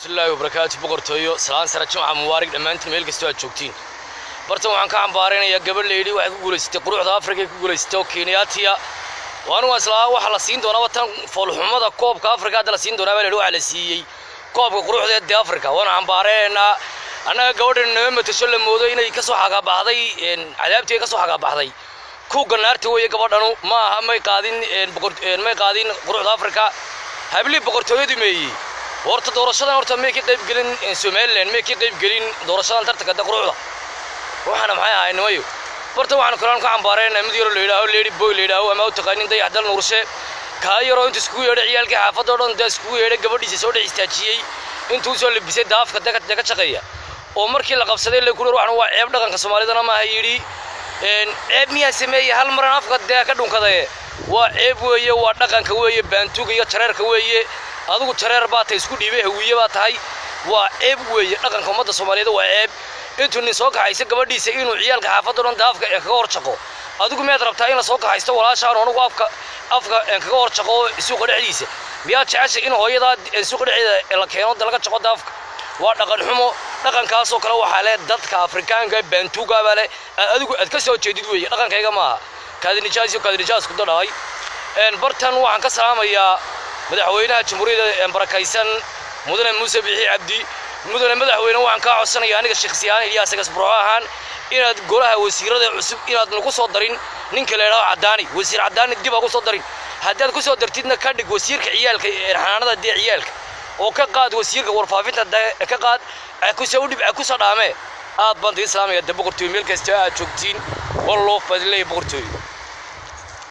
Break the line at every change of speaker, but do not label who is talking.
الله وبركاته بقرتويو سلام سنة جمعة مبارك لما أنت ملك استوى تشوكتين برتو عن كعم بارين يا قبل ليلي واحد يقول استقروا ذا أفريقيا يقول استوى كينياتيا وأنا وصلها وحلسين دونا وتن فالحمد كوب كأفريقيا دلسين دونا بلو على سي كوب قروع ذا أفريقيا وأنا عم بارين أنا قول إنه متشلم موضوع إنه يكسو حاجة بعضي إن عذابتي يكسو حاجة بعضي كو قنارتي ويا قبل أنو ما هم قادين ما قادين قروع ذا أفريقيا هبلي بقرتويو دمي horta doorashadan horta ma ka qayb galin Soomaaliland ma ka qayb galin doorashadan tartanka quruxda waxana maxay ahayn wayo horta waxaan kulan ka cambaareenay mid yar leeyahay leeyahay boy leeyahay ama u taqaanin day hadal nuurshe ka yaro inta isku yeedhay ciyaalka xaafadda dhan da isku yeedhay gabadhiisa soo dhistaajiyay intuu soo labisay daafka daga shaqeeya oo markii la qabsaday la kulur waxaan waa ceeb dhaqanka Soomaalida ma yiri ceeb miyaa sameeyay hal mar afka ka dhunkaday waa ceeb weeye waa dhaqanka weeye baantuga iyo tareerka weeye adigu tareer baatay isku dhiibay hawiye baatahay waa ceeb weeye dhaqanka ummadda Soomaaliyeed waa ceeb intuu nin soo kaxaysa gabadhiisa inuu ciyaalka xaafadda dhan daafka ka hor shaqo adigu meed rabtaa in la soo kaxaysto walaashaan anigu afka ka hor shaqo suuqa dhexdiisa miyaa jeceshay in hooyada suuqa dhexdeeda la keeno dalka shaqo daafka waa dhaqan xumo dhaqankaas oo kale waxa leh dadka Afrikaanka Bantuga bale adigu aad ka soo jeedid weeye dhaqankayga maaha kaadinijaas ku dhacay bartan waxaan ka salaamayaa madaxweynaha jamhuuriyadda barakaysan mudane Muuse Bixi Cabdi mudane madaxweyne waxaan ka codsanayaa aniga shakhsiyan Ilyas Gasbro ahaan inaad golaha wasiirada cusub inaad nagu soo darin ninka leeyahay Cadaani wasiir Cadaani dib ugu soo darin haddaad ku soo dartidna ka dhig wasiirka ciyaalka xanaanada ciyaalka oo ka qaad wasiirka warfaafinta ka qaad ku soo dhib ku soo dhaame aad baan islaamiga dib boqortooyo meel kasta aad joogtiin wallo fadlay boqortooyo